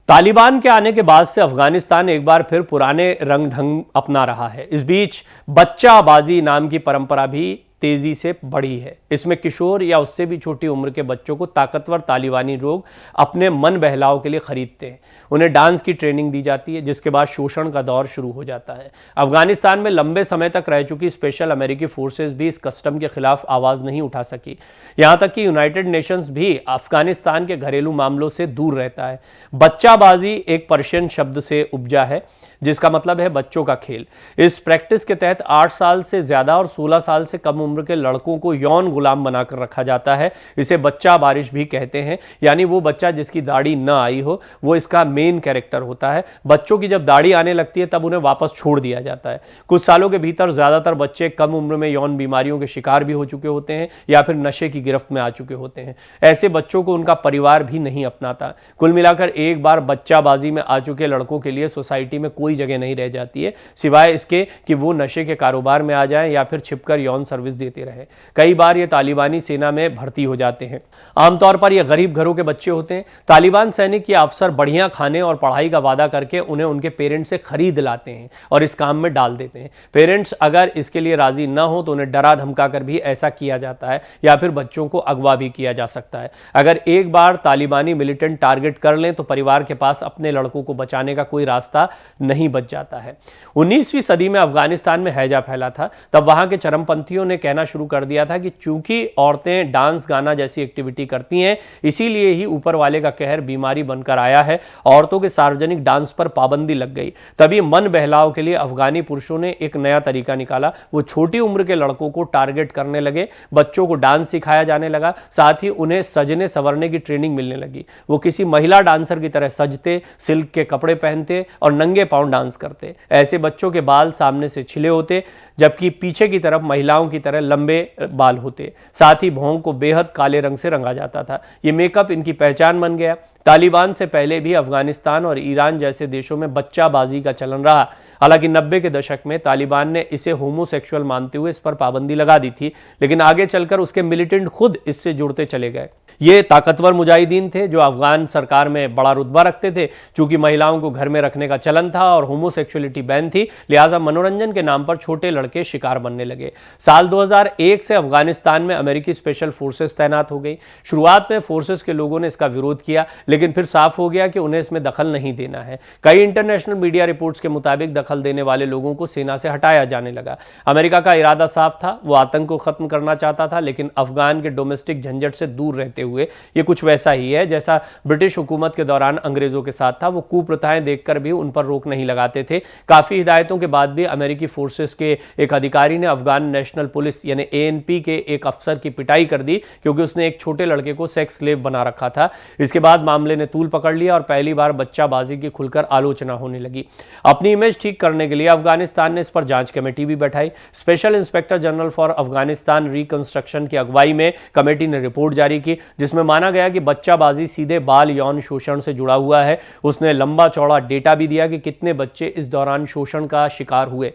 तालिबान के आने के बाद से अफगानिस्तान एक बार फिर पुराने रंग ढंग अपना रहा है। इस बीच बच्चाबाजी नाम की परंपरा भी तेजी से बढ़ी है। इसमें किशोर या उससे भी छोटी उम्र के बच्चों को ताकतवर तालिबानी लोग अपने मन बहलाव के लिए खरीदते हैं। उन्हें डांस की ट्रेनिंग दी जाती है, जिसके बाद शोषण का दौर शुरू हो जाता है। अफगानिस्तान में लंबे समय तक रह चुकी स्पेशल अमेरिकी फोर्सेस भी इस कस्टम के खिलाफ आवाज नहीं उठा सकी। यहां तक कि यूनाइटेड नेशंस भी अफगानिस्तान के घरेलू मामलों से दूर रहता है। बच्चाबाजी एक पर्शियन शब्द से उपजा है, जिसका मतलब है बच्चों का खेल। इस प्रैक्टिस के तहत 8 साल से ज्यादा और 16 साल से कम उम्र के लड़कों को यौन गुलाम बनाकर रखा जाता है। इसे बच्चा बारिश भी कहते हैं, यानी वो बच्चा जिसकी दाढ़ी न आई हो वो इसका मेन कैरेक्टर होता है। बच्चों की जब दाढ़ी आने लगती है तब उन्हें वापस छोड़ दिया जाता है। कुछ सालों के भीतर ज्यादातर बच्चे कम उम्र में यौन बीमारियों के शिकार भी हो चुके होते हैं या फिर नशे की गिरफ्त में आ चुके होते हैं। ऐसे बच्चों को उनका परिवार भी नहीं अपनाता। कुल मिलाकर एक बार बच्चाबाजी में आ चुके लड़कों के लिए सोसाइटी में कोई जगह नहीं रह जाती है, सिवाय इसके कि वो नशे के कारोबार में आ जाएं या फिर छिपकर यौन सर्विस देते रहे। कई बार ये तालिबानी सेना में भर्ती हो जाते हैं। आमतौर पर ये गरीब घरों के बच्चे होते हैं। तालिबान सैनिक या अफसर बढ़िया खाने और पढ़ाई का वादा करके उन्हें उनके पेरेंट्स से खरीद लाते हैं और इस काम में डाल देते हैं। पेरेंट्स अगर इसके लिए राजी न हो तो उन्हें डरा धमका कर भी ऐसा किया जाता है या फिर बच्चों को अगवा भी किया जा सकता है। अगर एक बार तालिबानी मिलिटेंट टारगेट कर लें तो परिवार के पास अपने लड़कों को बचाने का कोई रास्ता नहीं बच जाता है। 19वीं सदी में अफगानिस्तान में हैजा फैला था। तब वहां के चरमपंथियों ने कहना शुरू कर दिया था कि चूंकि औरतें डांस गाना जैसी एक्टिविटी करती हैं, इसीलिए ही ऊपर वाले का कहर बीमारी बनकर आया है। औरतों के सार्वजनिक डांस पर पाबंदी लग गई। तभी मन बहलाव के लिए अफगानी पुरुषों ने एक नया तरीका निकाला। वो छोटी उम्र के लड़कों को टारगेट करने लगे। बच्चों को डांस सिखाया जाने लगा, साथ ही उन्हें सजने संवरने की ट्रेनिंग मिलने लगी। वो किसी महिला डांसर की तरह सजते, सिल्क के कपड़े पहनते और नंगे पांव डांस करते। ऐसे बच्चों के बाल सामने से छिले होते, जबकि पीछे की तरफ महिलाओं की तरह लंबे बाल होते। साथ ही भौं को बेहद काले रंग से रंगा जाता था। ये मेकअप इनकी पहचान बन गया। तालिबान से पहले भी अफगानिस्तान और ईरान जैसे देशों में बच्चाबाजी का चलन रहा। हालांकि 90 के दशक में तालिबान ने इसे होमोसेक्सुअल मानते हुए इस पर पाबंदी लगा दी थी, लेकिन आगे चलकर उसके मिलिटेंट खुद इससे जुड़ते चले गए। ये ताकतवर मुजाहिदीन थे जो अफगान सरकार में बड़ा रुतबा रखते थे। चूंकि महिलाओं को घर में रखने का चलन था और होमोसेक्सुअलिटी बैन थी, लिहाजा मनोरंजन के नाम पर छोटे लड़के शिकार बनने लगे। साल 2001 से अफगानिस्तान में अमेरिकी स्पेशल फोर्सेस तैनात हो गई। शुरुआत में फोर्सेस के लोगों ने इसका विरोध किया, लेकिन फिर साफ हो गया कि उन्हें इसमें दखल नहीं देना है। कई इंटरनेशनल मीडिया रिपोर्ट्स के मुताबिक दखल देने वाले लोगों को सेना से हटाया जाने लगा। अमेरिका का इरादा साफ था, वो आतंक को खत्म करना चाहता था, लेकिन अफगान के डोमेस्टिक झंझट से दूर रहते हुए ये कुछ वैसा ही है जैसा ब्रिटिश हुकूमत के दौरान अंग्रेजों के साथ था। वो कुप्रथाएं देखकर भी उन पर रोक नहीं लगाते थे। काफी हिदायतों के बाद भी अमेरिकी फोर्सेस के एक अधिकारी ने अफगान नेशनल पुलिस यानी ANP के एक अफसर की पिटाई कर दी, क्योंकि उसने एक छोटे लड़के को सेक्स स्लेव बना रखा था। इसके बाद मामले ने तूल पकड़ लिया और पहली बार बच्चाबाजी की खुलकर आलोचना होने लगी। अपनी इमेज ठीक करने के लिए अफगानिस्तान ने इस पर जांच कमेटी भी बैठाई। Special inspector general for Afghanistan reconstruction की अगुवाई में कमेटी ने रिपोर्ट जारी की, जिसमें माना गया कि बच्चाबाजी सीधे बाल यौन शोषण से जुड़ा हुआ है। उसने लंबा चौड़ा डेटा भी दिया कि कितने बच्चे इस दौरान शोषण का शिकार हुए।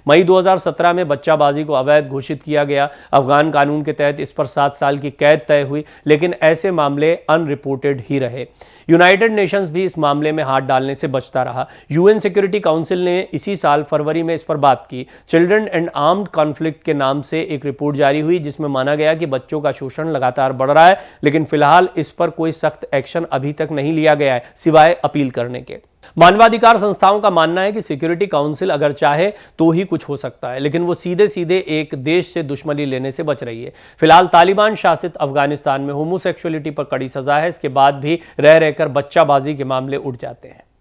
मई 2017 में बच्चाबाजी को अवैध घोषित किया गया। अफगान कानून के तहत इस पर 7 साल की कैद तय हुई, लेकिन ऐसे मामले अनरिपोर्टेड ही रहे। यूनाइटेड नेशंस भी इस मामले में हाथ डालने से बचता रहा। UN सिक्योरिटी काउंसिल ने इसी साल फरवरी में इस पर बात की। चिल्ड्रन एंड आर्म्ड कॉन्फ्लिक्ट के नाम से एक रिपोर्ट जारी हुई, जिसमें माना गया कि बच्चों का शोषण लगातार बढ़ रहा है, लेकिन फिलहाल इस पर कोई सख्त एक्शन अभी तक नहीं लिया गया है, सिवाय अपील करने के। मानवाधिकार संस्थाओं का मानना है कि सिक्योरिटी काउंसिल अगर चाहे तो ही कुछ हो सकता है, लेकिन वो सीधे सीधे एक देश से दुश्मनी लेने से बच रही है। फिलहाल तालिबान शासित अफगानिस्तान में होमोसेक्सुअलिटी पर कड़ी सजा है। इसके बाद भी रह रहकर बच्चाबाजी के मामले उठ जाते हैं।